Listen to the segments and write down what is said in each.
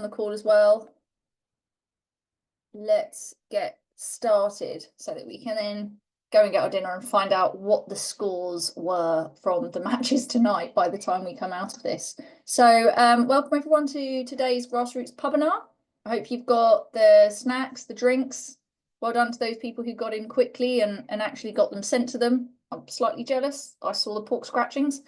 the call as well. Let's get started so that we can then go and get our dinner and find out what the scores were from the matches tonight by the time we come out of this. So welcome everyone to today's Grassroots Pubinar. I hope you've got the snacks, the drinks. Well done to those people who got in quickly and actually got them sent to them. I'm slightly jealous. I saw the pork scratchings.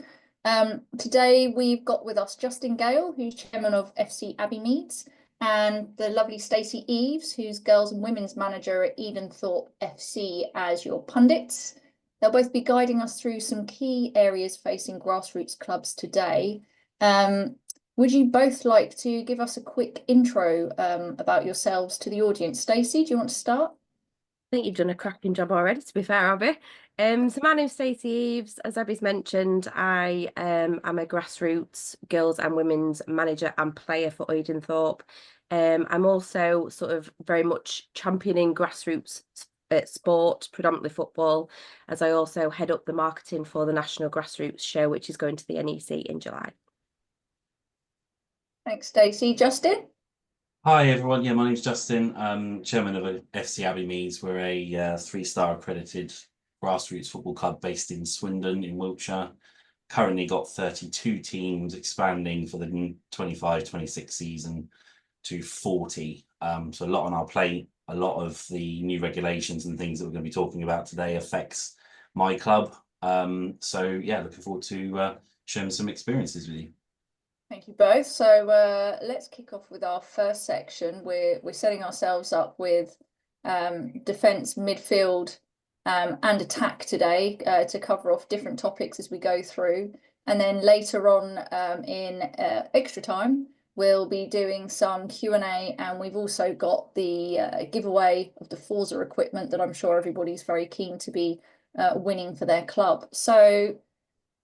Today we've got with us Justin Gale, who's chairman of FC Abbey Meads, and the lovely Stacey Eves, who's girls and women's manager at Edenthorpe FC, as your pundits. They'll both be guiding us through some key areas facing grassroots clubs today. Would you both like to give us a quick intro about yourselves to the audience? Stacey, do you want to start? I think you've done a cracking job already, to be fair, Abby. So my name's Stacey Eves. As Abby's mentioned, I am a grassroots girls and women's manager and player for Edenthorpe. I'm also sort of very much championing grassroots sport, predominantly football, as I also head up the marketing for the National Grassroots Show, which is going to the NEC in July. Thanks, Stacey. Justin? Hi everyone, my name's Justin, chairman of FC Abbey Meads. We're a three-star accredited grassroots football club based in Swindon in Wiltshire. Currently got 32 teams, expanding for the 25-26 season to 40. So a lot on our plate. A lot of the new regulations and things that we're going to be talking about today affects my club. Looking forward to sharing some experiences with you. Thank you both. So let's kick off with our first section. We're setting ourselves up with defence, midfield and attack today to cover off different topics as we go through. And then later on in extra time, we'll be doing some Q&A, and we've also got the giveaway of the Forza equipment that I'm sure everybody's very keen to be winning for their club. So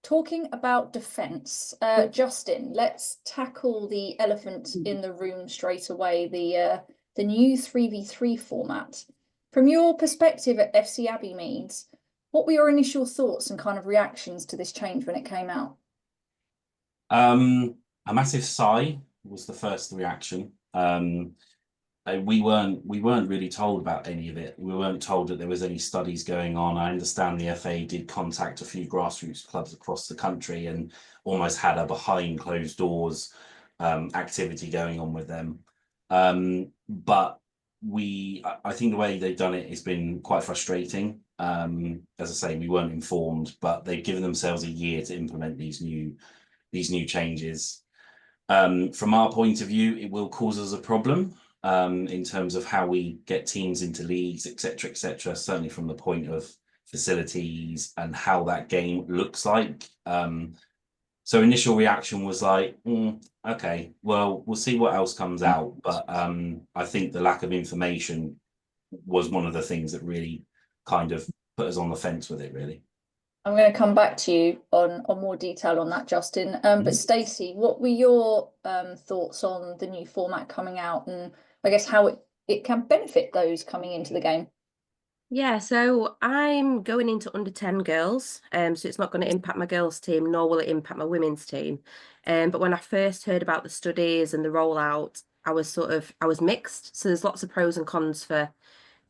talking about defence, Justin, let's tackle the elephant in the room straight away, the new 3v3 format. From your perspective at FC Abbey Meads, what were your initial thoughts and kind of reactions to this change when it came out? A massive sigh was the first reaction. We weren't really told about any of it. We weren't told that there was any studies going on. I understand the FA did contact a few grassroots clubs across the country and almost had a behind closed doors activity going on with them. But I think the way they've done it has been quite frustrating. As I say, we weren't informed, but they've given themselves a year to implement these new changes. From our point of view, it will cause us a problem. In terms of how we get teams into leagues, etc., certainly from the point of facilities and how that game looks like. So initial reaction was like, okay, well, we'll see what else comes out. But I think the lack of information was one of the things that really kind of put us on the fence with it, really. I'm going to come back to you on more detail on that, Justin. But Stacey, what were your thoughts on the new format coming out, and I guess how it can benefit those coming into the game? Yeah, so I'm going into under 10 girls, so it's not going to impact my girls' team, nor will it impact my women's team. But when I first heard about the studies and the rollout, I was mixed. So there's lots of pros and cons for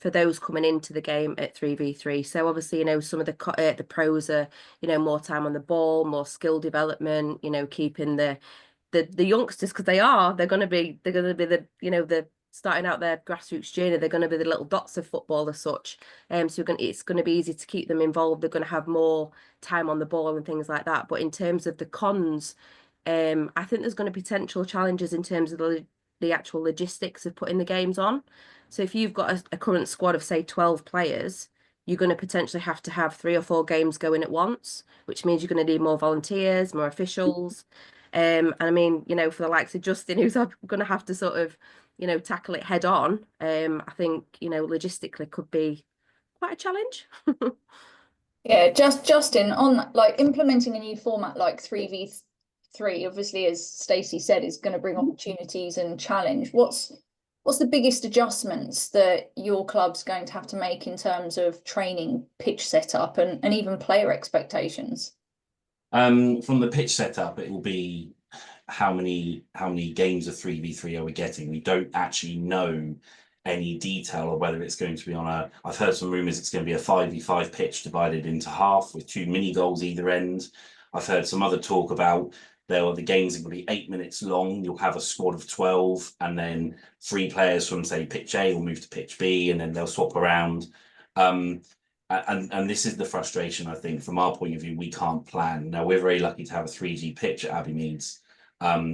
those coming into the game at 3v3. So obviously, some of the pros are, more time on the ball, more skill development, keeping the youngsters, because they're going to be the starting out their grassroots journey. They're going to be the little dots of football as such. So it's going to be easy to keep them involved. They're going to have more time on the ball and things like that. But in terms of the cons, I think there's going to be potential challenges in terms of the actual logistics of putting the games on. So if you've got a current squad of, say, 12 players, you're going to potentially have to have 3 or 4 games going at once, which means you're going to need more volunteers, more officials. And I mean, for the likes of Justin, who's going to have to sort of, tackle it head on, I think, logistically could be quite a challenge. Yeah, Justin, on like implementing a new format like 3v3, obviously, as Stacey said, is going to bring opportunities and challenge. What's the biggest adjustments that your club's going to have to make in terms of training, pitch setup, and even player expectations? From the pitch setup, it will be how many games of 3v3 are we getting. We don't actually know any detail of whether it's going to be on a, I've heard some rumours it's going to be a 5v5 pitch divided into half with 2 mini goals either end. I've heard some other talk about the games are going to be 8 minutes long. You'll have a squad of 12, and then 3 players from, say, pitch A will move to pitch B, and then they'll swap around. And this is the frustration, I think, from our point of view. We can't plan. Now, we're very lucky to have a 3G pitch at Abbey Meads,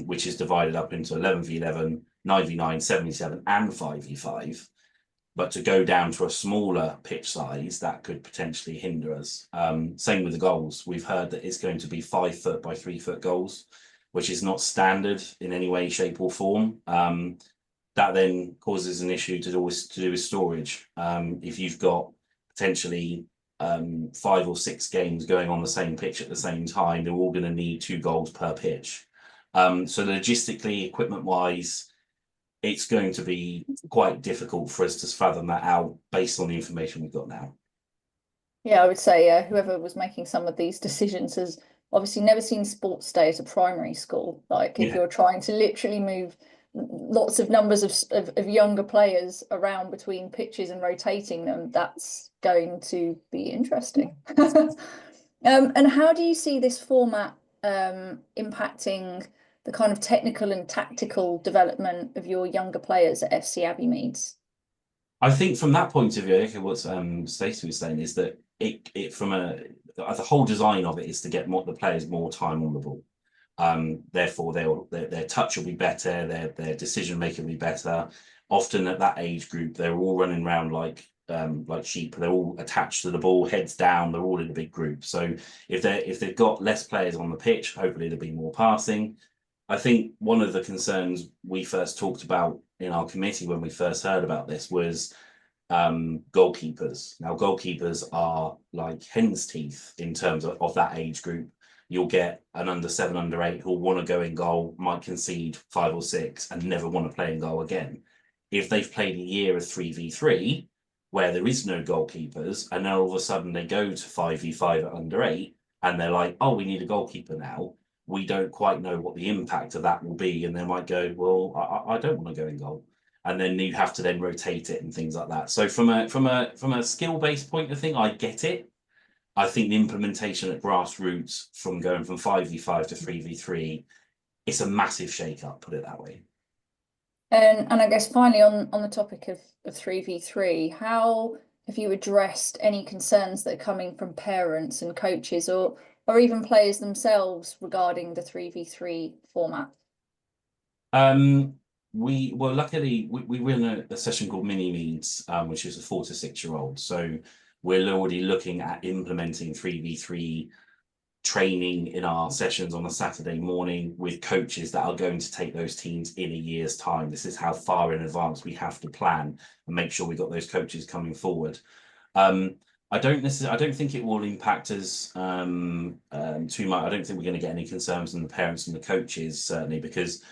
which is divided up into 11v11, 9v9, 7v7, and 5v5. But to go down to a smaller pitch size, that could potentially hinder us. Same with the goals. We've heard that it's going to be 5 foot by 3 foot goals, which is not standard in any way, shape, or form. That then causes an issue to do with storage. If you've got potentially 5 or 6 games going on the same pitch at the same time, they're all going to need 2 goals per pitch. So logistically, equipment-wise, it's going to be quite difficult for us to fathom that out based on the information we've got now. Yeah, I would say whoever was making some of these decisions has obviously never seen sports day as a primary school. Like if you're trying to literally move lots of numbers of younger players around between pitches and rotating them, that's going to be interesting. And how do you see this format impacting the kind of technical and tactical development of your younger players at FC Abbey Meads? I think from that point of view, what Stacey was saying is that it from the whole design of it is to get the players more time on the ball. Therefore, their touch will be better, their decision making will be better. Often at that age group, they're all running around like sheep. They're all attached to the ball, heads down. They're all in a big group. So if they've got less players on the pitch, hopefully there'll be more passing. I think one of the concerns we first talked about in our committee when we first heard about this was goalkeepers. Now, goalkeepers are like hen's teeth in terms of that age group. You'll get an under 7, under 8 who'll want to go in goal, might concede 5 or 6 and never want to play in goal again. If they've played a year of 3v3 where there is no goalkeepers, and then all of a sudden they go to 5v5 at under 8 and they're like, oh, we need a goalkeeper now. We don't quite know what the impact of that will be, and they might go, well, I don't want to go in goal, and then you have to then rotate it and things like that. So from a skill-based point of thing, I get it. I think the implementation at grassroots from going from 5v5 to 3v3, it's a massive shake-up, put it that way. And I guess finally on the topic of 3v3, how have you addressed any concerns that are coming from parents and coaches or even players themselves regarding the 3v3 format? Luckily we run a session called Mini Meads, which is a 4 to 6 year old. So we're already looking at implementing 3v3 training in our sessions on a Saturday morning with coaches that are going to take those teams in a year's time. This is how far in advance we have to plan and make sure we got those coaches coming forward. I don't think it will impact us too much. I don't think we're going to get any concerns from the parents and the coaches, certainly, because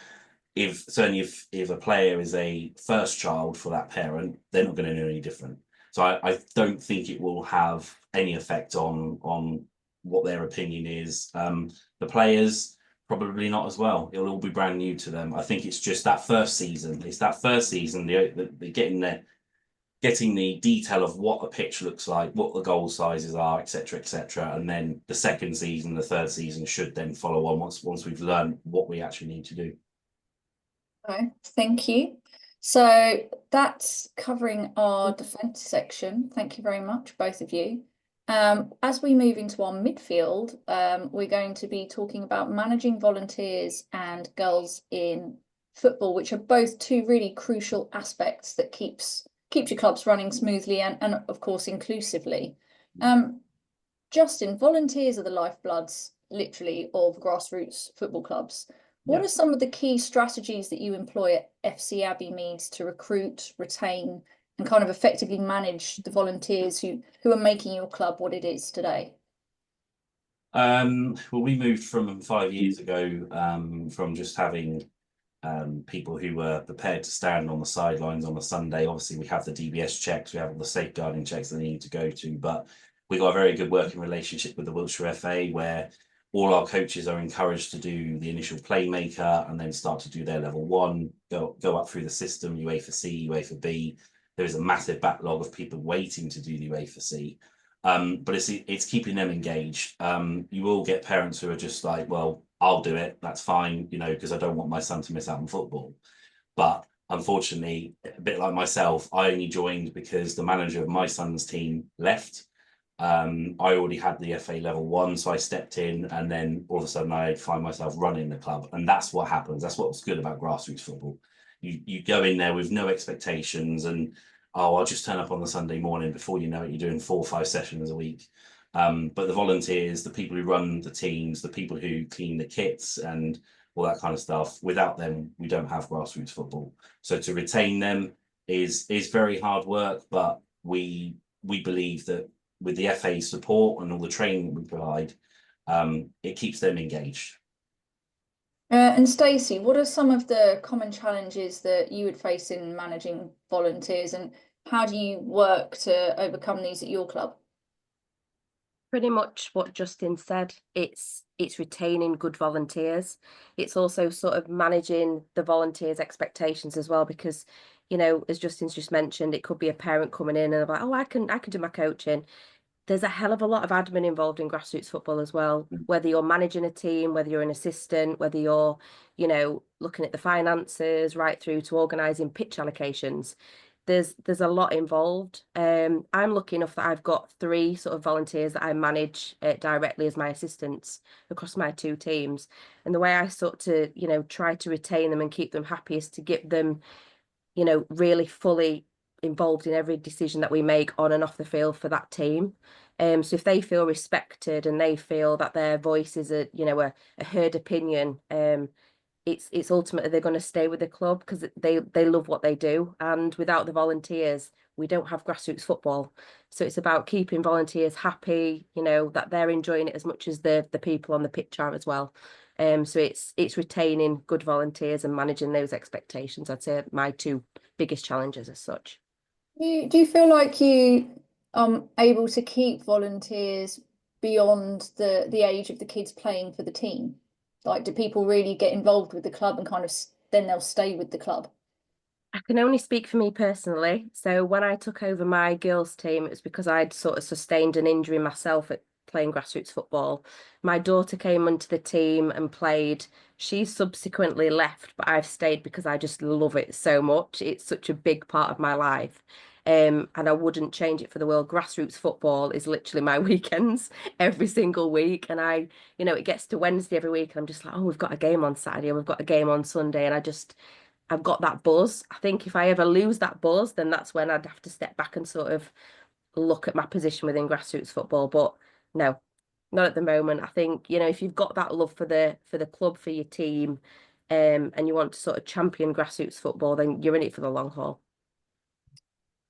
if a player is a first child for that parent, they're not going to know any different. So I don't think it will have any effect on what their opinion is. The players probably not as well. It'll all be brand new to them. I think it's just that first season. It's that first season, they're getting the detail of what the pitch looks like, what the goal sizes are, etc., etc. And then the second season, the third season should then follow on once we've learned what we actually need to do. Okay, thank you. So that's covering our defence section. Thank you very much, both of you. As we move into our midfield, we're going to be talking about managing volunteers and girls in football, which are both two really crucial aspects that keeps your clubs running smoothly and of course inclusively. Justin, volunteers are the lifebloods, literally, of grassroots football clubs. What are some of the key strategies that you employ at FC Abbey Meads to recruit, retain, and kind of effectively manage the volunteers who are making your club what it is today? Well, we moved from 5 years ago from just having people who were prepared to stand on the sidelines on a Sunday. Obviously, we have the DBS checks, we have all the safeguarding checks that they need to go to, but we got a very good working relationship with the Wiltshire FA, where all our coaches are encouraged to do the initial playmaker and then start to do their level 1, go up through the system, UEFA C, UEFA B. There is a massive backlog of people waiting to do the UEFA C. But it's keeping them engaged. You will get parents who are just like, well, I'll do it, that's fine, you know, because I don't want my son to miss out on football. But unfortunately, a bit like myself, I only joined because the manager of my son's team left. I already had the FA level 1, so I stepped in, and then all of a sudden I find myself running the club. And that's what happens. That's what's good about grassroots football. You go in there with no expectations, and I'll just turn up on the Sunday morning. Before you know it, you're doing 4 or 5 sessions a week. But the volunteers, the people who run the teams, the people who clean the kits and all that kind of stuff, without them, we don't have grassroots football. So to retain them is very hard work, but we believe that with the FA support and all the training we provide, it keeps them engaged. And Stacey, what are some of the common challenges that you would face in managing volunteers, and how do you work to overcome these at your club? Pretty much what Justin said. It's retaining good volunteers. It's also sort of managing the volunteers' expectations as well, because, you know, as Justin's just mentioned, it could be a parent coming in and like, oh, I can do my coaching. There's a hell of a lot of admin involved in grassroots football as well, whether you're managing a team, whether you're an assistant, whether you're, you know, looking at the finances, right through to organising pitch allocations. There's a lot involved. I'm lucky enough that I've got 3 sort of volunteers that I manage directly as my assistants across my 2 teams. And the way I sort to, you know, try to retain them and keep them happy is to get them, you know, really fully involved in every decision that we make on and off the field for that team. So if they feel respected and they feel that their voice is a, you know, a heard opinion, it's ultimately they're going to stay with the club because they love what they do. And without the volunteers, we don't have grassroots football. So it's about keeping volunteers happy, you know, that they're enjoying it as much as the people on the pitch are as well. So it's retaining good volunteers and managing those expectations. I'd say my 2 biggest challenges as such. Do you feel like you able to keep volunteers beyond the age of the kids playing for the team? Like, do people really get involved with the club and kind of then they'll stay with the club? I can only speak for me personally. So when I took over my girls' team, it was because I'd sort of sustained an injury myself at playing grassroots football. My daughter came into the team and played. She subsequently left, but I've stayed because I just love it so much. It's such a big part of my life. And I wouldn't change it for the world. Grassroots football is literally my weekends every single week. And you know, it gets to Wednesday every week and I'm just like, oh, we've got a game on Saturday, or we've got a game on Sunday. And I've got that buzz. I think if I ever lose that buzz, then that's when I'd have to step back and sort of look at my position within grassroots football. But no, not at the moment. I think, you know, if you've got that love for the club, for your team, and you want to sort of champion grassroots football, then you're in it for the long haul.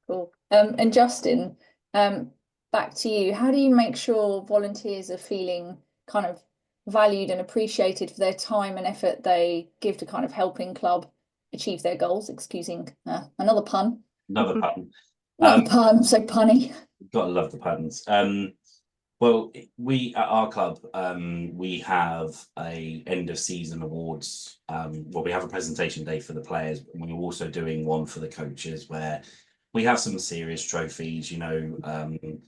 Cool. And Justin, back to you. How do you make sure volunteers are feeling kind of valued and appreciated for their time and effort they give to kind of helping club achieve their goals? Excusing another pun. Another pun. Not a pun, so punny. Gotta love the puns. Well, we at our club, we have a end of season awards. Well, we have a presentation day for the players, and we're also doing one for the coaches where we have some serious trophies. You know,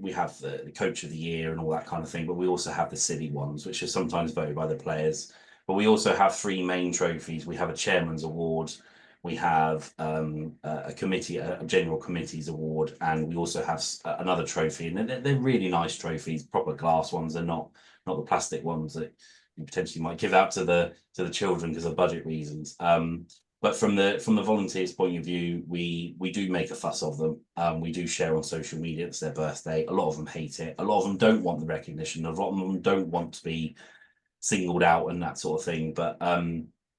we have the coach of the year and all that kind of thing, but we also have the silly ones, which are sometimes voted by the players. But we also have 3 main trophies. We have a chairman's award. We have a committee, a general committee's award, and we also have another trophy. And they're really nice trophies, proper glass ones. They're not the plastic ones that you potentially might give out to the children because of budget reasons. But from the volunteers' point of view, we do make a fuss of them. We do share on social media it's their birthday. A lot of them hate it. A lot of them don't want the recognition. A lot of them don't want to be singled out and that sort of thing. But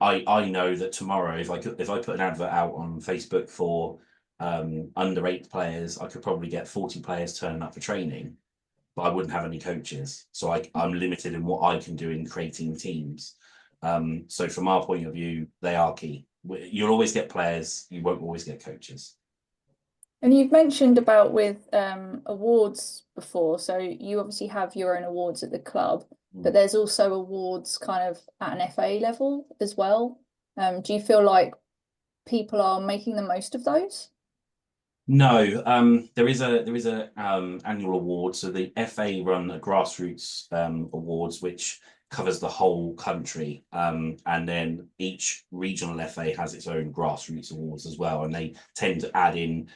I know that tomorrow, if I put an advert out on Facebook for under 8 players, I could probably get 40 players turning up for training, but I wouldn't have any coaches. So I'm limited in what I can do in creating teams. So from our point of view, they are key. You'll always get players, you won't always get coaches. And you've mentioned about with awards before, so you obviously have your own awards at the club. but there's also awards kind of at an FA level as well. Do you feel like people are making the most of those? No, there is a annual award. So the FA run a grassroots awards, which covers the whole country. And then each regional FA has its own grassroots awards as well, and they tend to add in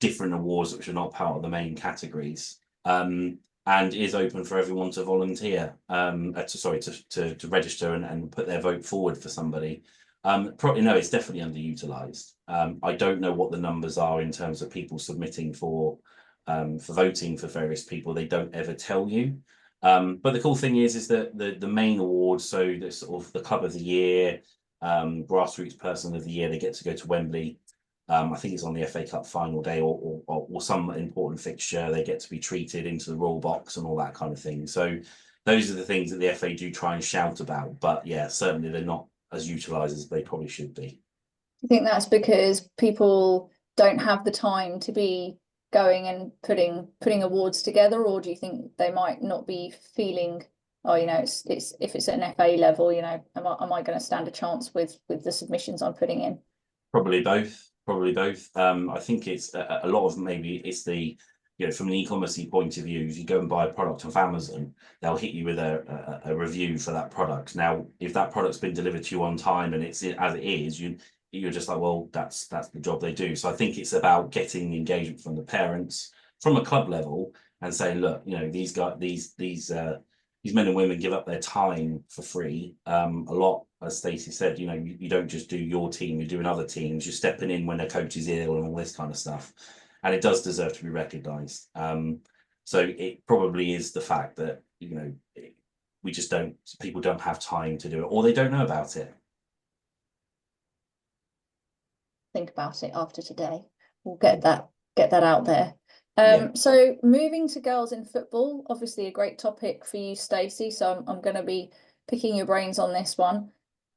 different awards which are not part of the main categories. And is open for everyone to volunteer, to register and put their vote forward for somebody. Probably no, it's definitely underutilized. I don't know what the numbers are in terms of people submitting for voting for various people. They don't ever tell you. But the cool thing is that the main awards, so the sort of the Club of the Year, Grassroots Person of the Year, they get to go to Wembley. I think it's on the FA Cup final day or some important fixture. They get to be treated into the Royal Box and all that kind of thing. So those are the things that the FA do try and shout about. But yeah, certainly they're not as utilised as they probably should be. I think that's because people don't have the time to be going and putting awards together, or do you think they might not be feeling, oh, it's if it's at an FA level, am I going to stand a chance with the submissions I'm putting in? Probably both. Probably both. I think it's a lot of maybe it's the, from an e-commerce point of view, if you go and buy a product off Amazon, they'll hit you with a review for that product. Now, if that product's been delivered to you on time and it's as it is, you're just like, well, that's the job they do. So I think it's about getting the engagement from the parents, from a club level, and saying, look, these guys, these men and women give up their time for free. A lot, as Stacey said, you don't just do your team, you're doing other teams, you're stepping in when a coach is ill and all this kind of stuff. And it does deserve to be recognised. So it probably is the fact that, people don't have time to do it, or they don't know about it. Think about it after today. We'll get that out there. Yeah. So moving to girls in football, obviously a great topic for you, Stacey. So I'm going to be picking your brains on this one.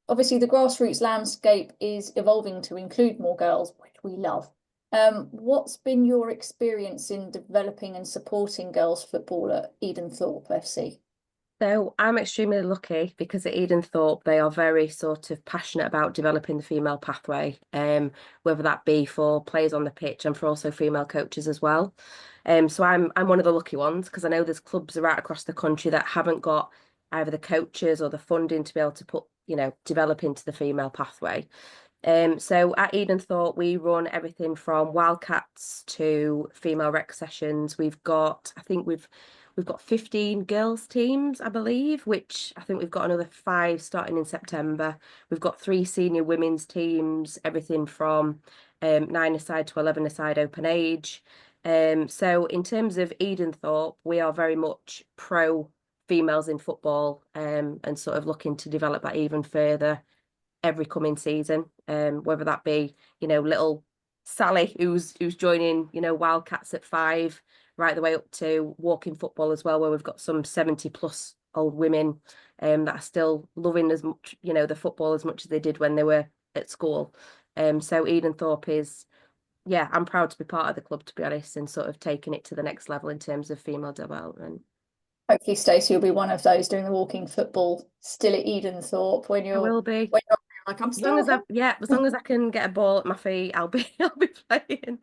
Obviously, the grassroots landscape is evolving to include more girls, which we love. What's been your experience in developing and supporting girls football at Edenthorpe FC? So I'm extremely lucky because at Edenthorpe they are very sort of passionate about developing the female pathway, whether that be for players on the pitch and for also female coaches as well. So I'm one of the lucky ones because I know there's clubs right across the country that haven't got either the coaches or the funding to be able to put, develop into the female pathway. So at Edenthorpe we run everything from Wildcats to female rec sessions. We've got 15 girls teams, I believe, which I think we've got another 5 starting in September. We've got 3 senior women's teams, everything from 9-a-side to 11-a-side open age. So in terms of Edenthorpe, we are very much pro females in football, and sort of looking to develop that even further every coming season, whether that be, little Sally who's joining, Wildcats at 5, right the way up to walking football as well, where we've got some 70+ old women that are still loving as much, the football as much as they did when they were at school. So Edenthorpe is, I'm proud to be part of the club, to be honest, and sort of taking it to the next level in terms of female development. Hopefully, Stacey will be one of those doing the walking football still at Edenthorpe when you're. I will be. When you're like, I'm still. As long as I can get a ball at my feet, I'll be playing.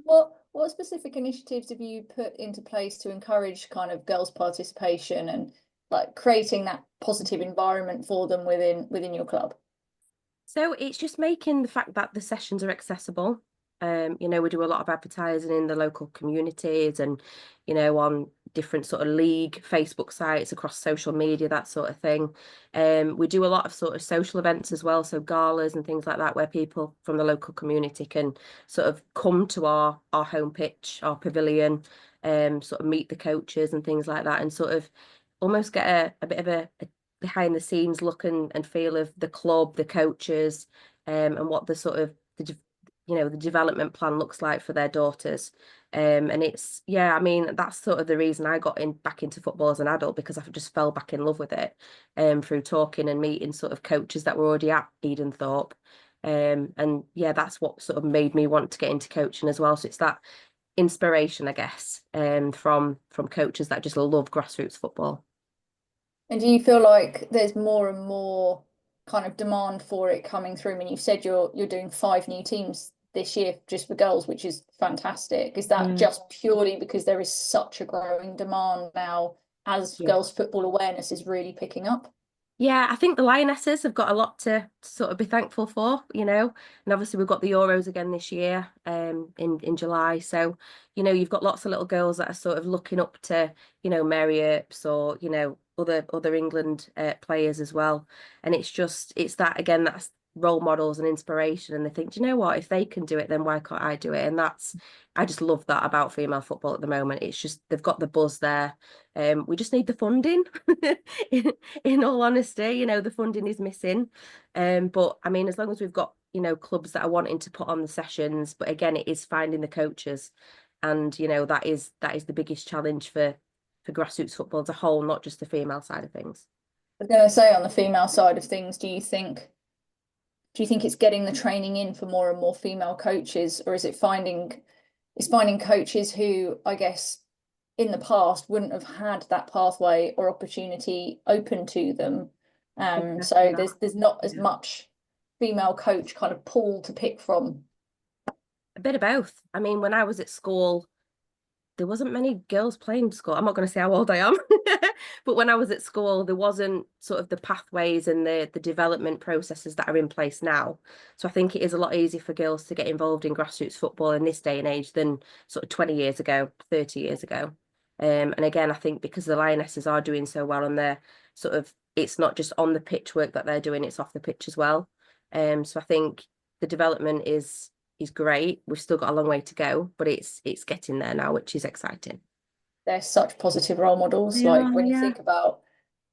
What specific initiatives have you put into place to encourage kind of girls' participation and like creating that positive environment for them within your club? So it's just making the fact that the sessions are accessible. We do a lot of advertising in the local communities and, on different sort of league Facebook sites across social media, that sort of thing. We do a lot of sort of social events as well, so galas and things like that, where people from the local community can sort of come to our home pitch, our pavilion, sort of meet the coaches and things like that, and sort of almost get a bit of a behind the scenes look and feel of the club, the coaches, and what the sort of the development plan looks like for their daughters. And it's, that's sort of the reason I got back into football as an adult, because I just fell back in love with it through talking and meeting sort of coaches that were already at Edenthorpe. That's what sort of made me want to get into coaching as well. So it's that inspiration, I guess, from coaches that just love grassroots football. And do you feel like there's more and more kind of demand for it coming through? I mean, you've said you're doing 5 new teams this year just for girls, which is fantastic. Is that Yeah. just purely because there is such a growing demand now as Yeah. girls' football awareness is really picking up? Yeah, I think the Lionesses have got a lot to sort of be thankful for, you know. And obviously we've got the Euros again this year, in July. So, you know, you've got lots of little girls that are sort of looking up to, you know, Mary Earps or, you know, other England players as well. And it's that again, that's role models and inspiration. And they think, do you know what? If they can do it, then why can't I do it? And I just love that about female football at the moment. It's just they've got the buzz there. We just need the funding. In all honesty, you know, the funding is missing. But I mean, as long as we've got, you know, clubs that are wanting to put on the sessions, but again, it is finding the coaches. And, you know, that is the biggest challenge for grassroots football as a whole, not just the female side of things. I was going to say on the female side of things, do you think it's getting the training in for more and more female coaches, or is finding coaches who, I guess, in the past wouldn't have had that pathway or opportunity open to them. Exactly So that. there's not as Yeah. much female coach kind of pool to pick from. A bit of both. I mean, when I was at school, there wasn't many girls playing school. I'm not going to say how old I am, but when I was at school, there wasn't sort of the pathways and the development processes that are in place now. So I think it is a lot easier for girls to get involved in grassroots football in this day and age than sort of 20 years ago, 30 years ago. And again, I think because the Lionesses are doing so well and they're sort of, it's not just on the pitch work that they're doing, it's off the pitch as well. So I think the development is great. We've still got a long way to go, but it's getting there now, which is exciting. They're such positive role models. They Like are, when you yeah. think about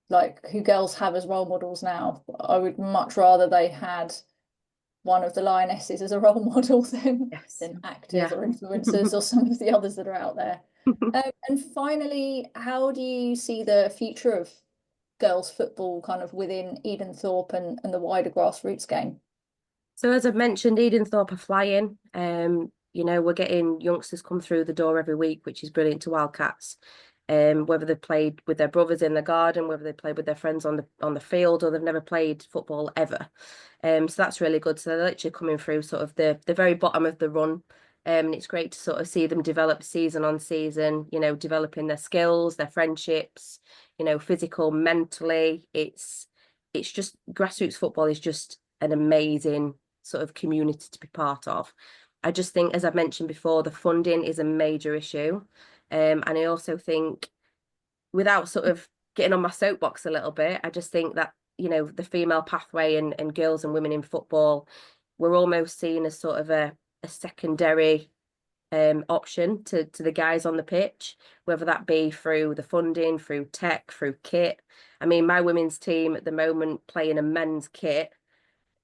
like who girls have as role models now, I would much rather they had one of the lionesses as a role model than Yes. than actors Yeah. or influencers or some of the others that are out there. And finally, how do you see the future of girls football kind of within Edenthorpe and the wider grassroots game? So as I've mentioned, Edenthorpe are flying. You know, we're getting youngsters come through the door every week, which is brilliant to Wildcats. Whether they've played with their brothers in the garden, whether they played with their friends on the field, or they've never played football ever. So that's really good. So they're literally coming through sort of the very bottom of the run. And it's great to sort of see them develop season on season, you know, developing their skills, their friendships, you know, physical, mentally. It's just grassroots football is just an amazing sort of community to be part of. I just think, as I've mentioned before, the funding is a major issue. And I also think, without sort of getting on my soapbox a little bit, I just think that, you know, the female pathway and girls and women in football, we're almost seen as sort of a secondary option to the guys on the pitch, whether that be through the funding, through tech, through kit. I mean, my women's team at the moment play in a men's kit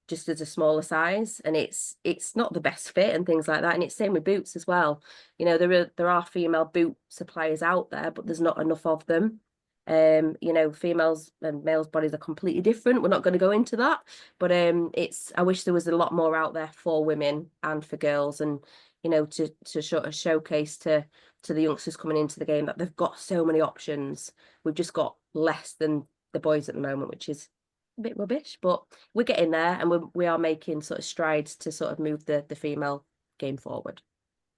just as a smaller size, and it's not the best fit and things like that. And it's same with boots as well. You know, there are female boot suppliers out there, but there's not enough of them. You know, females and males' bodies are completely different. We're not going to go into that, but it's I wish there was a lot more out there for women and for girls, and you know, to sort of showcase to the youngsters coming into the game that they've got so many options. We've just got less than the boys at the moment, which is a bit rubbish, but we're getting there, and we are making sort of strides to sort of move the female game forward.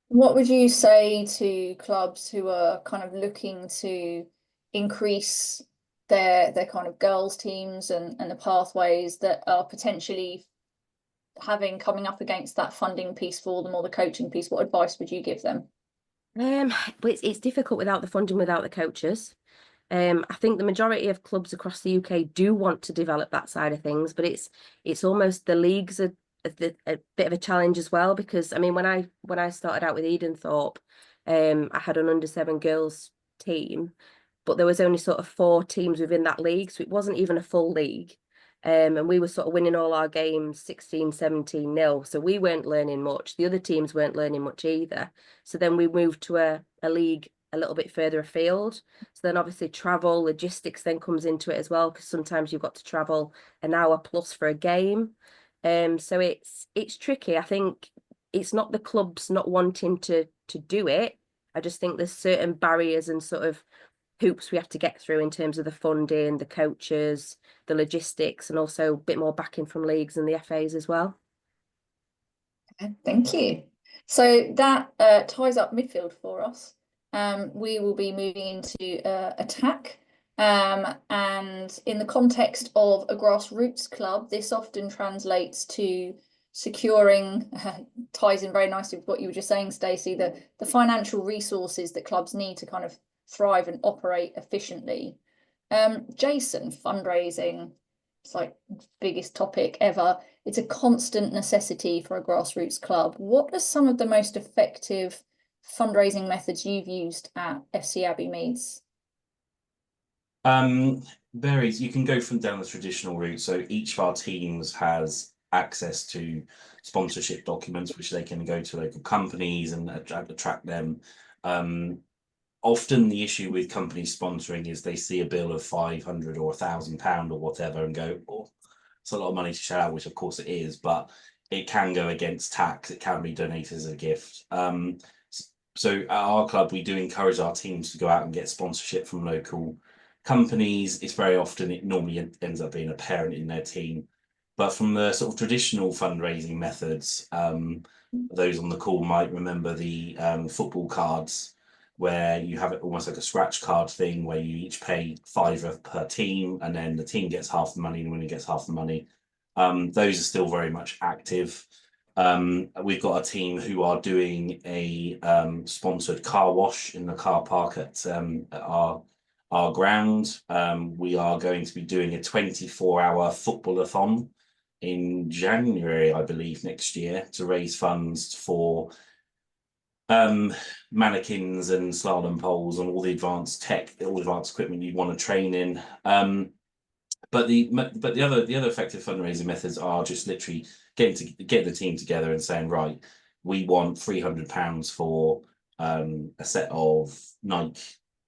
What would you say to clubs who are kind of looking to increase their kind of girls teams and the pathways that are potentially having coming up against that funding piece for them or the coaching piece? What advice would you give them? But it's difficult without the funding, without the coaches. I think the majority of clubs across the UK do want to develop that side of things, but it's almost the leagues are a bit of a challenge as well, because I mean when I started out with Edenthorpe, I had an under 7 girls team, but there was only sort of 4 teams within that league, so it wasn't even a full league. And we were sort of winning all our games 16, 17 nil. So we weren't learning much. The other teams weren't learning much either. So then we moved to a league a little bit further afield. So then obviously travel, logistics then comes into it as well, because sometimes you've got to travel an hour plus for a game. So it's tricky. I think it's not the clubs not wanting to do it. I just think there's certain barriers and sort of hoops we have to get through in terms of the funding, the coaches, the logistics, and also a bit more backing from leagues and the FAs as well. Okay, thank you. So that ties up midfield for us. We will be moving into attack. And in the context of a grassroots club, this often translates to securing, ties in very nicely with what you were just saying, Stacey, the financial resources that clubs need to kind of thrive and operate efficiently. Jason, fundraising, it's like biggest topic ever. It's a constant necessity for a grassroots club. What are some of the most effective fundraising methods you've used at FC Abbey Meads? Varies. You can go from down the traditional route. So each of our teams has access to sponsorship documents, which they can go to local companies and attract them. Often the issue with companies sponsoring is they see a bill of £500 or £1,000 or whatever and go, oh, it's a lot of money to shell out, which of course it is, but it can go against tax. It can be donated as a gift. So at our club, we do encourage our teams to go out and get sponsorship from local companies. It's very often, it normally ends up being a parent in their team. But from the sort of traditional fundraising methods, those on the call might remember the football cards, where you have it almost like a scratch card thing where you each pay £5 per team and then the team gets half the money and the winner gets half the money. Those are still very much active. We've got a team who are doing a sponsored car wash in the car park at our ground. We are going to be doing a 24-hour footballathon in January, I believe, next year to raise funds for mannequins and slalom poles and all the advanced tech, all the advanced equipment you want to train in. But the other effective fundraising methods are just literally get the team together and saying, right, we want £300 for a set of Nike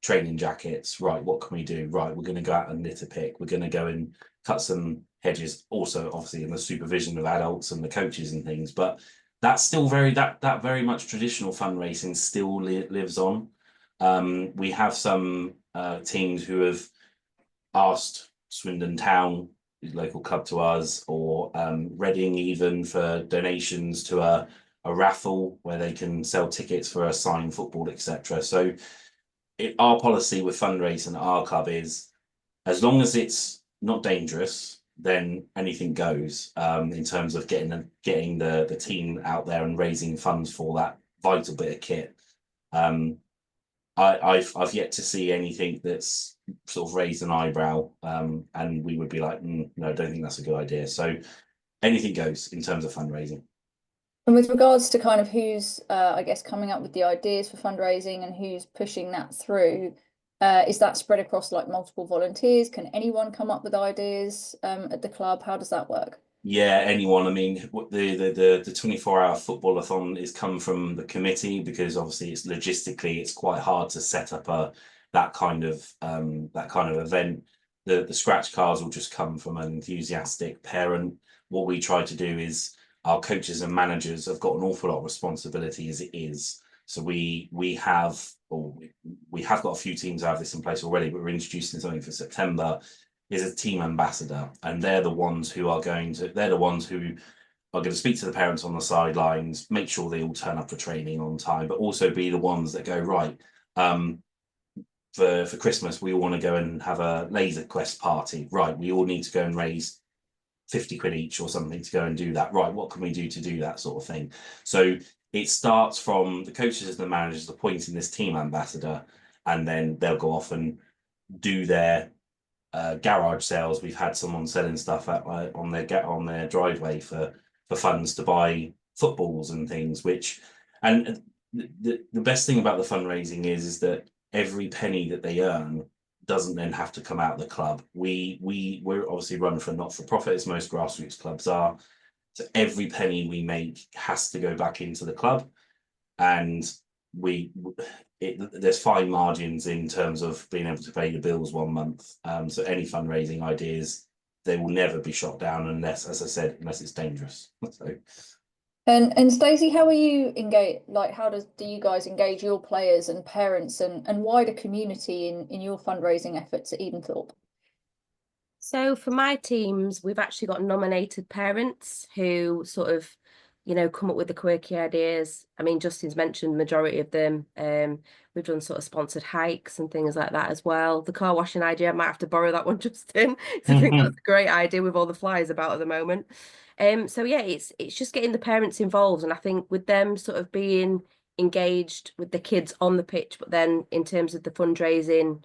training jackets. Right, what can we do? Right, we're going to go out and litter pick. We're going to go and cut some hedges. Also, obviously, in the supervision of adults and the coaches and things. But that's still very very much traditional fundraising still lives on. We have some teams who have asked Swindon Town, local club to us, or Reading even, for donations to a raffle where they can sell tickets for a signed football, etc. So our policy with fundraising at our club is, as long as it's not dangerous, then anything goes, in terms of getting the team out there and raising funds for that vital bit of kit. I've yet to see anything that's sort of raised an eyebrow, and we would be like, no, I don't think that's a good idea. So anything goes in terms of fundraising. And with regards to kind of who's, I guess, coming up with the ideas for fundraising and who's pushing that through, is that spread across like multiple volunteers? Can anyone come up with ideas at the club? How does that work? Yeah, anyone. I mean, the 24-hour footballathon is come from the committee, because obviously it's logistically it's quite hard to set up that kind of event. The scratch cards will just come from an enthusiastic parent. What we try to do is, our coaches and managers have got an awful lot of responsibility as it is. So we have got a few teams that have this in place already, but we're introducing something for September. Is a team ambassador, and they're the ones who are going to speak to the parents on the sidelines, make sure they all turn up for training on time, but also be the ones that go, right, for Christmas we want to go and have a laser quest party. Right, we all need to go and raise 50 quid each or something to go and do that. Right, what can we do to do that sort of thing? So it starts from the coaches and the managers appointing this team ambassador, and then they'll go off and do their garage sales. We've had someone selling stuff on their driveway for funds to buy footballs and things. And the best thing about the fundraising is that every penny that they earn doesn't then have to come out of the club. We're obviously run for not-for-profit, as most grassroots clubs are. So every penny we make has to go back into the club, and there's fine margins in terms of being able to pay the bills 1 month. So any fundraising ideas, they will never be shot down unless, as I said, unless it's dangerous. So. And Stacey, how are you engage? Like, how do you guys engage your players and parents and wider community in your fundraising efforts at Edenthorpe? So for my teams, we've actually got nominated parents who sort of, come up with the quirky ideas. I mean, Justin's mentioned the majority of them. We've done sort of sponsored hikes and things like that as well. The car washing idea, I might have to borrow that one, Justin, because I think that's a great idea with all the flyers about at the moment. So yeah, it's just getting the parents involved, and I think with them sort of being engaged with the kids on the pitch, but then in terms of the fundraising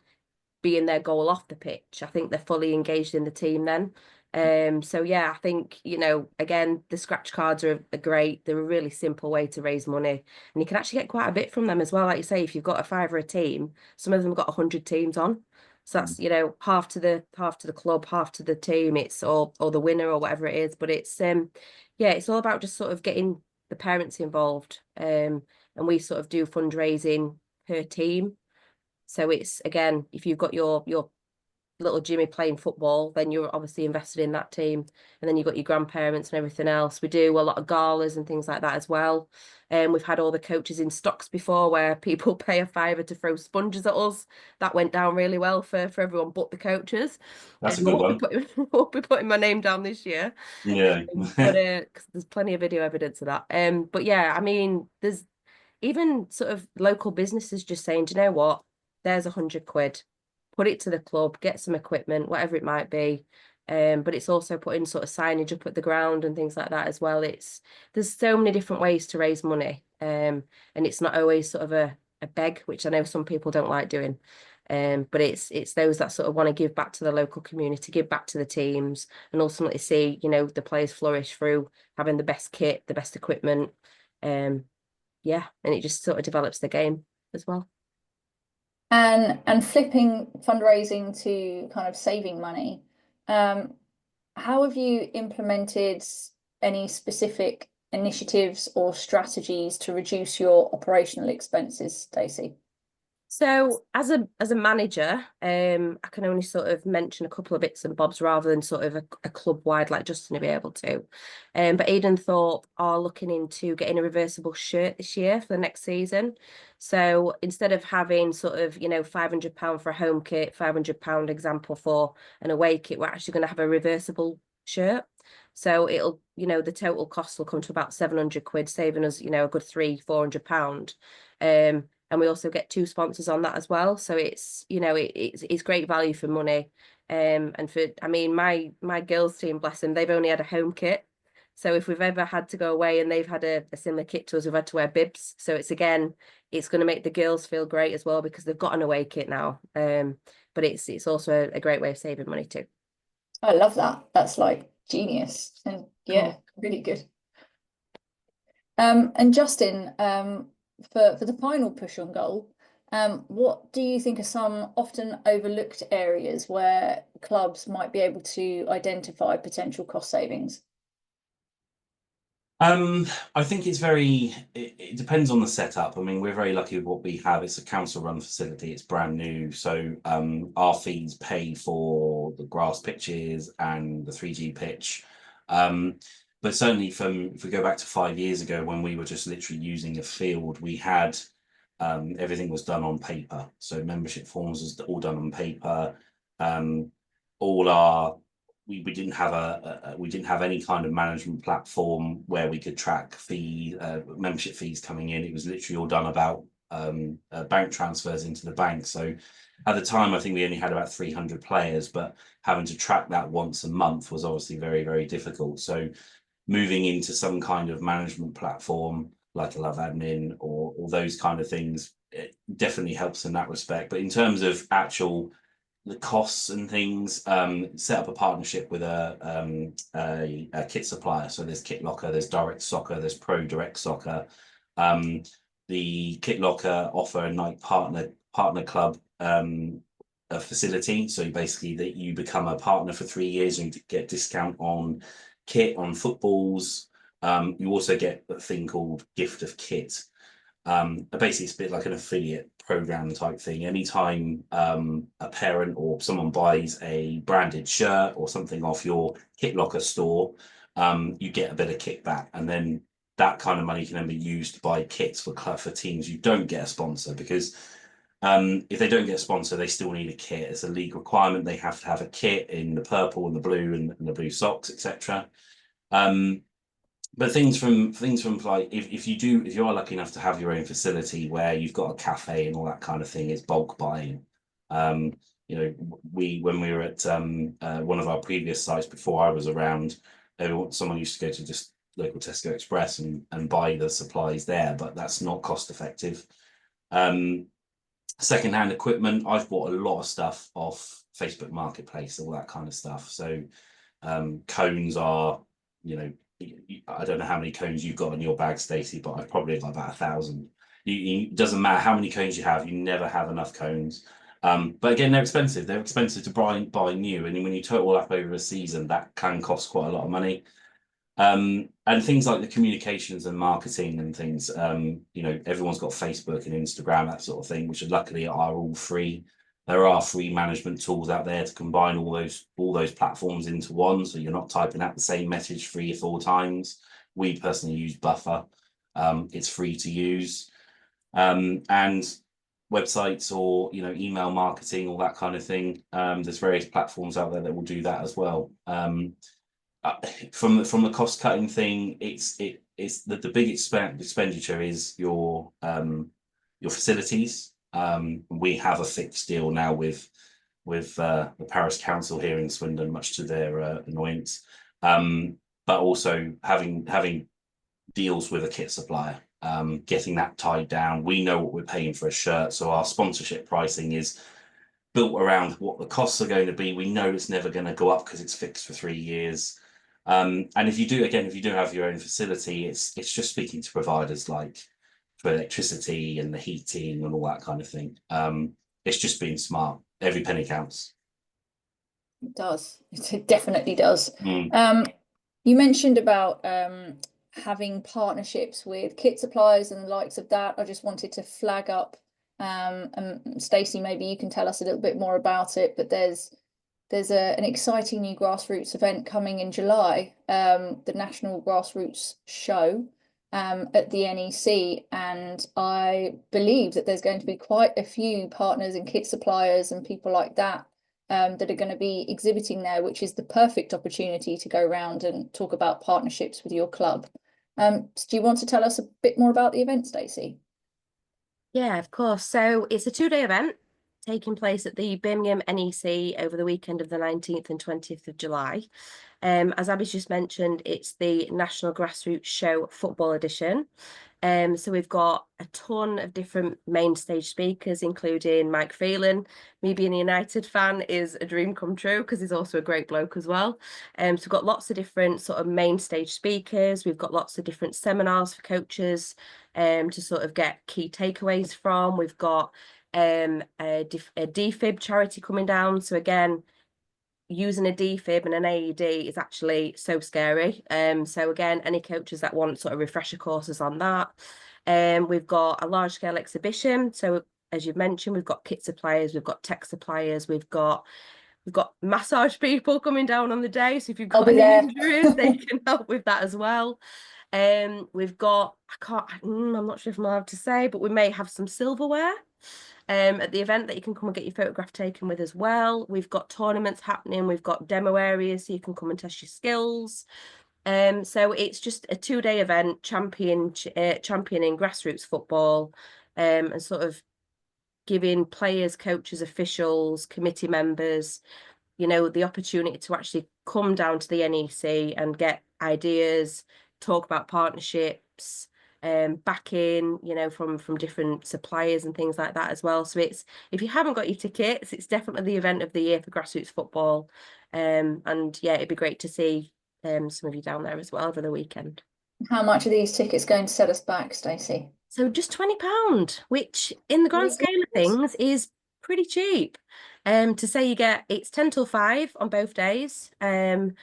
being their goal off the pitch. I think they're fully engaged in the team then. So yeah, I think, again, the scratch cards are great. They're a really simple way to raise money. And you can actually get quite a bit from them as well. Like you say, if you've got a five or a team, some of them have got 100 teams on. So that's, half to the club, half to the team. It's or the winner or whatever it is. But it's yeah, it's all about just sort of getting the parents involved. And we sort of do fundraising per team. So it's, again, if you've got your little Jimmy playing football, then you're obviously invested in that team. And then you've got your grandparents and everything else. We do a lot of galas and things like that as well. And we've had all the coaches in stocks before where people pay a fiver to throw sponges at us. That went down really well for everyone but the coaches. That's a I good won't one. won't be putting my name down this year. Yeah. But 'cause there's plenty of video evidence of that. But yeah, I mean, there's even sort of local businesses just saying, do you know what? There's 100 quid. Put it to the club, get some equipment, whatever it might be. But it's also putting sort of signage up at the ground and things like that as well. There's so many different ways to raise money. And it's not always sort of a beg, which I know some people don't like doing. But it's those that sort of want to give back to the local community, give back to the teams, and ultimately see, the players flourish through having the best kit, the best equipment. Yeah, and it just sort of develops the game as well. And flipping fundraising to kind of saving money. How have you implemented any specific initiatives or strategies to reduce your operational expenses, Stacey? So as a manager, I can only sort of mention a couple of bits and bobs rather than sort of a club wide like Justin to be able to. But Edenthorpe are looking into getting a reversible shirt this year for the next season. So instead of having sort of, £500 for a home kit, £500 example for an away kit, we're actually going to have a reversible shirt. So it'll, the total cost will come to about 700 quid, saving us, a good £400. And we also get 2 sponsors on that as well. So it's, it's great value for money. And for, I mean, my girls team, bless them, they've only had a home kit. So if we've ever had to go away and they've had a similar kit to us, we've had to wear bibs. So it's going to make the girls feel great as well because they've got an away kit now. But it's also a great way of saving money too. I love that. That's like genius. And yeah, Cool. really good. And Justin, for the final push on goal, what do you think are some often overlooked areas where clubs might be able to identify potential cost savings? I think it depends on the setup. I mean, we're very lucky with what we have. It's a council run facility, it's brand new. So our fees pay for the grass pitches and the 3G pitch. But certainly if we go back to 5 years ago when we were just literally using a field, we had everything was done on paper. So membership forms was all done on paper. All our we didn't have any kind of management platform where we could track membership fees coming in. It was literally all done about bank transfers into the bank. So at the time, I think we only had about 300 players, but having to track that once a month was obviously very, very difficult. So moving into some kind of management platform like a LoveAdmin or those kind of things, it definitely helps in that respect. But in terms of the costs and things, set up a partnership with a kit supplier. So there's Kit Locker, there's Direct Soccer, there's Pro Direct Soccer. The Kit Locker offer a night partner club a facility. So basically that you become a partner for 3 years and you get discount on kit, on footballs. You also get a thing called gift of kit. Basically, it's a bit like an affiliate program type thing. Anytime a parent or someone buys a branded shirt or something off your Kit Locker store, you get a bit of kickback. And then that kind of money can then be used to buy kits for teams who don't get a sponsor, because if they don't get a sponsor, they still need a kit. It's a league requirement. They have to have a kit in the purple and the blue and the blue socks, etc. But things from like, if you are lucky enough to have your own facility where you've got a cafe and all that kind of thing, it's bulk buying. You know, when we were at one of our previous sites before I was around, someone used to go to just local Tesco Express and buy the supplies there, but that's not cost effective. Secondhand equipment, I've bought a lot of stuff off Facebook Marketplace, all that kind of stuff. So cones are, you know, I don't know how many cones you've got in your bag, Stacey, but I've probably got about 1,000. It doesn't matter how many cones you have, you never have enough cones. But again, they're expensive. They're expensive to buy new, and when you total up over a season, that can cost quite a lot of money. And things like the communications and marketing and things, you know, everyone's got Facebook and Instagram, that sort of thing, which luckily are all free. There are free management tools out there to combine all those platforms into one, so you're not typing out the same message 3 or 4 times. We personally use Buffer. It's free to use. And websites or, you know, email marketing, all that kind of thing. There's various platforms out there that will do that as well. From the cost cutting thing, it's the big expenditure is your facilities. We have a fixed deal now with the Parish Council here in Swindon, much to their annoyance. But also having deals with a kit supplier, getting that tied down. We know what we're paying for a shirt, so our sponsorship pricing is built around what the costs are going to be. We know it's never going to go up because it's fixed for 3 years. And if you do have your own facility, it's just speaking to providers like for electricity and the heating and all that kind of thing. It's just being smart. Every penny counts. It does. It definitely does. Mm. You mentioned about having partnerships with kit suppliers and the likes of that. I just wanted to flag up, and Stacey, maybe you can tell us a little bit more about it, but there's an exciting new grassroots event coming in July, the National Grassroots Show at the NEC, and I believe that there's going to be quite a few partners and kit suppliers and people like that that are going to be exhibiting there, which is the perfect opportunity to go around and talk about partnerships with your club. Do you want to tell us a bit more about the event, Stacey? Yeah, of course. So it's a 2-day event taking place at the Birmingham NEC over the weekend of the 19th and 20th of July. As Abby's just mentioned, it's the National Grassroots Show Football Edition. So we've got a ton of different main stage speakers, including Mike Phelan. Me being a United fan is a dream come true because he's also a great bloke as well. So we've got lots of different sort of main stage speakers. We've got lots of different seminars for coaches to sort of get key takeaways from. We've got a defib charity coming down. So again, using a defib and an AED is actually so scary. So again, any coaches that want sort of refresher courses on that. We've got a large scale exhibition. So as you've mentioned, we've got kit suppliers, we've got tech suppliers, we've got massage people coming down on the day. So if you've got any injuries, they can help with that as well. We've got, I'm not sure if I'm allowed to say, but we may have some silverware at the event that you can come and get your photograph taken with as well. We've got tournaments happening. We've got demo areas so you can come and test your skills. So it's just a 2-day event championing grassroots football and sort of giving players, coaches, officials, committee members, you know, the opportunity to actually come down to the NEC and get ideas, talk about partnerships, backing, you know, from different suppliers and things like that as well. So it's, if you haven't got your tickets, it's definitely the event of the year for grassroots football. And yeah, it'd be great to see some of you down there as well over the weekend. How much are these tickets going to set us back, Stacey? So just £20, which in the grand scale of things is pretty cheap. To say it's 10 till 5 on both days. And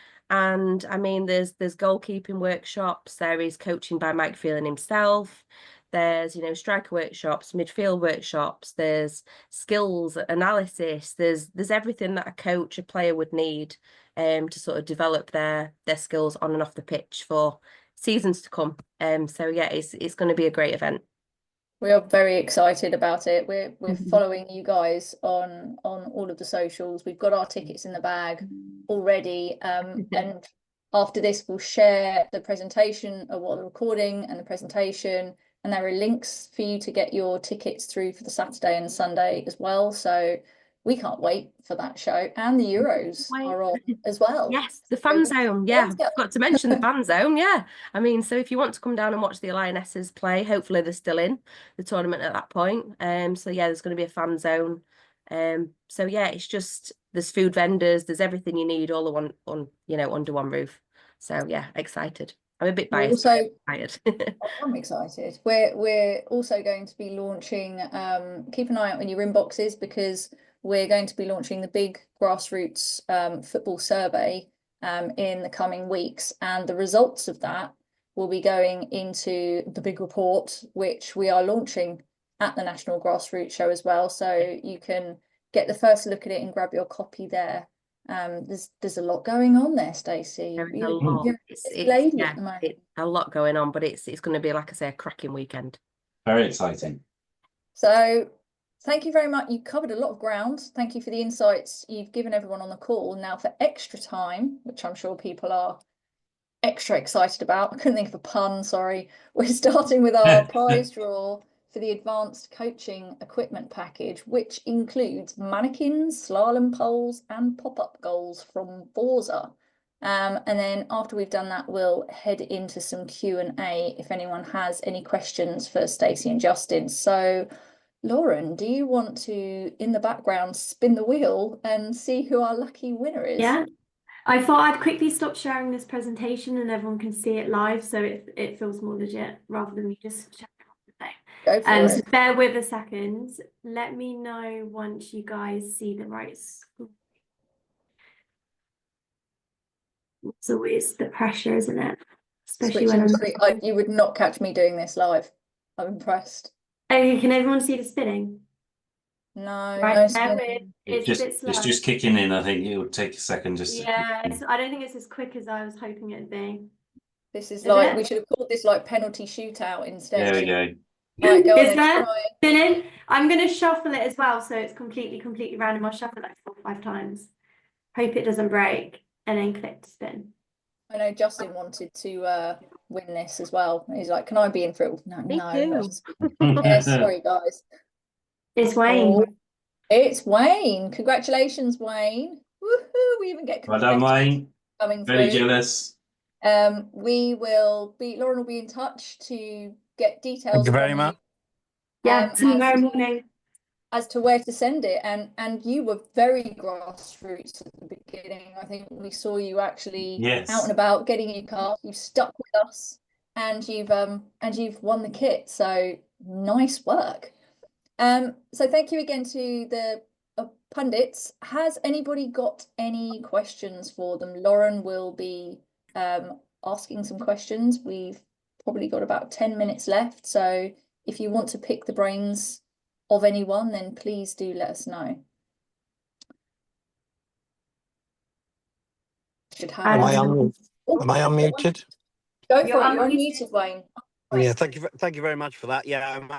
I mean, there's goalkeeping workshops, there is coaching by Mike Phelan himself, there's, you know, striker workshops, midfield workshops, there's skills analysis, there's everything that a coach, a player would need to sort of develop their skills on and off the pitch for seasons to come. So yeah, it's going to be a great event. We are very excited about it. We're Mhm. following you guys on all of the socials. We've got our tickets in the bag already. And after this, we'll share the presentation of what the recording and the presentation, and there are links for you to get your tickets through for the Saturday and Sunday as well. So we can't wait for that show. And the Euros are on as well. Yes, the fan zone. Yeah, Let's go. forgot to mention the fan zone. Yeah, I mean, so if you want to come down and watch the Lionesses play, hopefully they're still in the tournament at that point. So yeah, there's going to be a fan zone. So yeah, it's just there's food vendors, there's everything you need all on under one roof. So yeah, excited. I'm a bit biased. Also, Excited. I'm excited. We're also going to be launching. Keep an eye out on your inboxes, because we're going to be launching the big grassroots football survey in the coming weeks, and the results of that will be going into the big report, which we are launching at the National Grassroots Show as well. So you can get the first look at it and grab your copy there. There's a lot going on there, Stacey. There is a lot. You're It's a lady yeah, at the moment. it's a lot going on, but it's going to be, like I say, a cracking weekend. Very exciting. So thank you very much. You covered a lot of ground. Thank you for the insights you've given everyone on the call. Now for extra time, which I'm sure people are extra excited about. I couldn't think of a pun, sorry. We're starting with our prize draw for the advanced coaching equipment package, which includes mannequins, slalom poles, and pop-up goals from Forza. And then after we've done that, we'll head into some Q&A if anyone has any questions for Stacey and Justin. So Lauren, do you want to, in the background, spin the wheel and see who our lucky winner is? Yeah, I thought I'd quickly stop sharing this presentation and everyone can see it live, so it feels more legit rather than me just sharing it on the thing. Go for So it. bear with a second. Let me know once you guys see the right screen. It's always the pressure, isn't it? Especially when You would not catch me doing this live. I'm impressed. Okay, can everyone see the spinning? No, Right, no bear spinning. with. It's a bit slow. It's just kicking in. I think it would take a second just to Yeah, I don't think it's as quick as I was hoping it'd be. This is Is like, it? we should have called this like penalty shootout instead. There we go. Right, go on Is then, there? try. Spinning. I'm going to shuffle it as well, so it's completely random. I'll shuffle it like 4 or 5 times. Hope it doesn't break, and then click to spin. I know Justin wanted to win this as well. He's like, can I be in for it? No, Me no. too. Yes, sorry guys. It's Wayne. Oh, it's Wayne. Congratulations, Wayne. Woohoo! We even get Well done, Wayne. coming Very through. jealous. Lauren will be in touch to get details. Thank you very much. Yeah, tomorrow morning. As to where to send it, and you were very grassroots at the beginning. I think we saw you actually out and about getting your car. You stuck with us, and you've won the kit. So nice work. So thank you again to the pundits. Has anybody got any questions for them? Lauren will be asking some questions. We've probably got about 10 minutes left. So if you want to pick the brains of anyone, then please do let us know. Am I unmuted? Go for it. You're unmuted, Wayne. Yeah, thank you very much for that. Yeah, I'm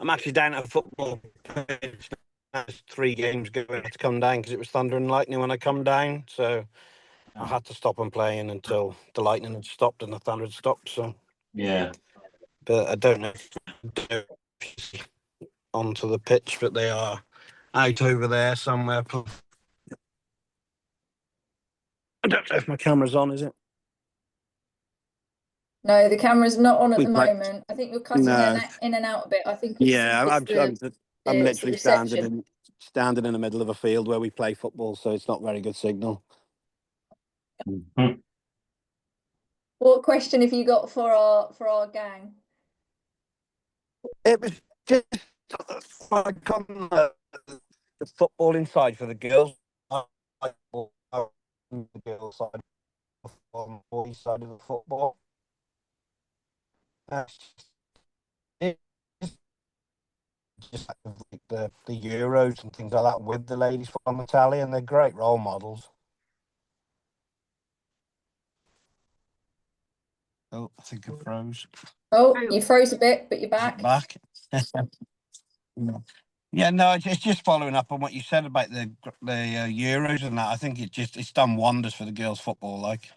actually down at a football pitch. There's 3 games going to come down because it was thunder and lightning when I come down. So I had to stop and playing until the lightning had stopped and the thunder had stopped. So yeah, but I don't know if onto the pitch, but they are out over there somewhere. I don't know if my camera's on, is it? No, the camera's not on at the moment. I think you're cutting in and out a bit. I think I'm literally standing in the middle of a field where we play football, so it's not very good signal. What question have you got for our gang? It was just like on the football inside for the girls. The girls side on the boys side of the football. Just like the Euros and things like that with the ladies from Italy, and they're great role models. Oh, I think I froze. Oh, you froze a bit, but you're back. Back. Yeah, no, it's just following up on what you said about the Euros and that. I think it's done wonders for the girls' football. Like,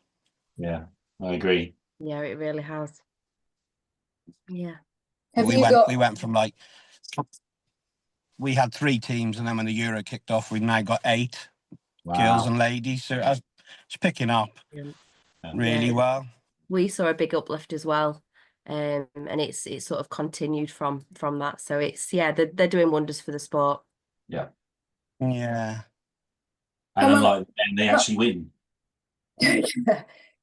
Yeah, I agree. Yeah, it really has. Yeah. Have we you went got? we went from like we had 3 teams, and then when the Euro kicked off, we've now got 8 girls Wow. and ladies. So it's picking up really Yeah. well. We saw a big uplift as well. And it's sort of continued from that. So it's they're doing wonders for the sport. Yeah. Yeah. And Come on. unlike them, they actually win. Come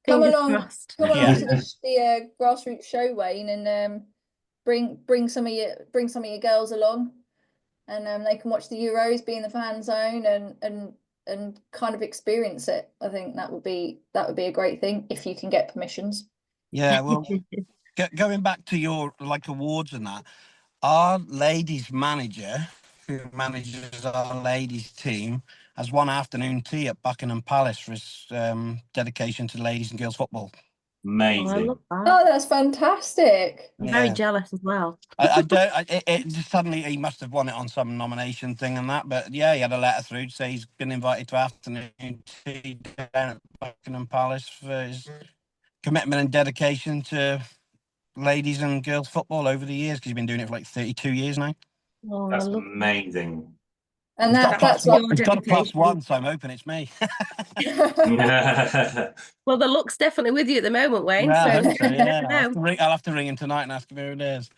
Fingers along, crossed. come along Yeah. to the grassroots show, Wayne, and bring some of your girls along, and they can watch the Euros, be in the fan zone, and kind of experience it. I think that would be a great thing if you can get permissions. Yeah, well, going back to your like awards and that, our ladies manager, who manages our ladies team, has one afternoon tea at Buckingham Palace for his dedication to ladies and girls football. Oh, I Amazing. love that. Oh, that's fantastic. I'm very Yeah. jealous as well. I don't. It just suddenly he must have won it on some nomination thing and that. But yeah, he had a letter through to say he's been invited to afternoon tea down at Buckingham Palace for his commitment and dedication to ladies and girls football over the years, because he's been doing it for like 32 years now. Oh, I That's love amazing. And He's got that's your he's got a dedication. +1, so I'm hoping it's me. Well, the luck's definitely with you at the moment, Wayne. Yeah, I So hope so, you yeah. never know. I'll have to ring him tonight and ask him who it is.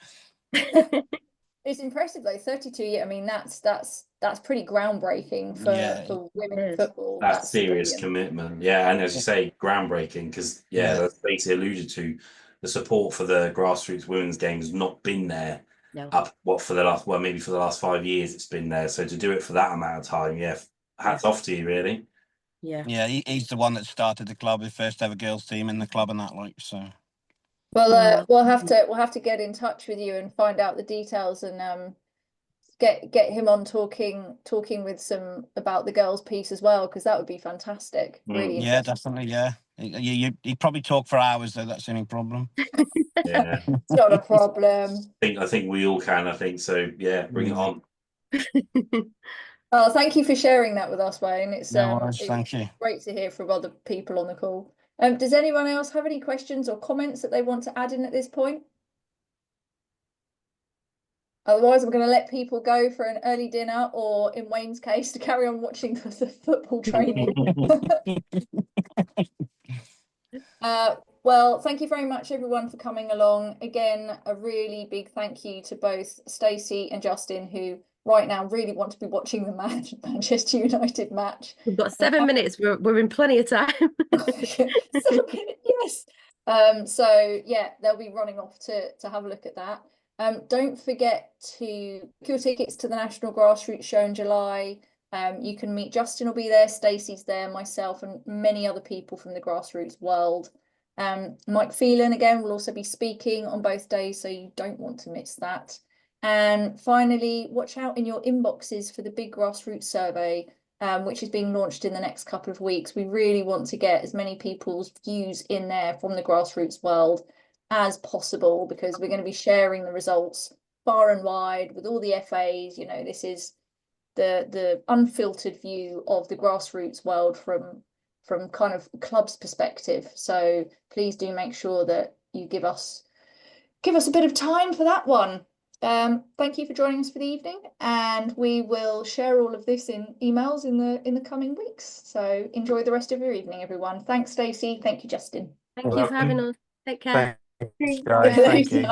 It's impressive though, 32 years. I mean, that's pretty groundbreaking Yeah. for women in is. football. That's serious brilliant. commitment. Yeah, and as you say, groundbreaking, because Yeah. that's basically alluded to. The support for the grassroots women's game has not been there No. for the last, maybe for the last 5 years it's been there. So to do it for that amount of time, hats off to you, really. Yeah. Yeah, he's the one that started the club, his first ever girls team in the club and that, like, so. Well, Yeah. we'll have to get in touch with you and find out the details, and get him on talking with some about the girls piece as well, because that would be fantastic. Really Yeah, interesting. definitely, yeah. He'd probably talk for hours though, that's the only problem. Yeah. It's not a problem. I think we all can, I think so. Yeah, bring it on. Oh, thank you for sharing that with us, Wayne. It's No worries, it's thank you. great to hear from other people on the call. Does anyone else have any questions or comments that they want to add in at this point? Otherwise, I'm going to let people go for an early dinner, or in Wayne's case, to carry on watching the football training. Well, thank you very much, everyone, for coming along. Again, a really big thank you to both Stacey and Justin, who right now really want to be watching the Manchester United match. We've got 7 minutes. We're in plenty of time. 7 minutes, yes. So yeah, they'll be running off to have a look at that. Don't forget to book your tickets to the National Grassroots Show in July. You can meet Justin will be there, Stacey's there, myself, and many other people from the grassroots world. Mike Phelan again will also be speaking on both days, so you don't want to miss that. And finally, watch out in your inboxes for the big grassroots survey, which is being launched in the next couple of weeks. We really want to get as many people's views in there from the grassroots world as possible, because we're going to be sharing the results far and wide with all the FAs. You know, this is the unfiltered view of the grassroots world from kind of club's perspective. So please do make sure that you give us a bit of time for that one. Thank you for joining us for the evening, and we will share all of this in emails in the coming weeks. So enjoy the rest of your evening, everyone. Thanks, Stacey. Thank you, Justin. Thank you for having us. Take care. Thanks, guys. Thank you.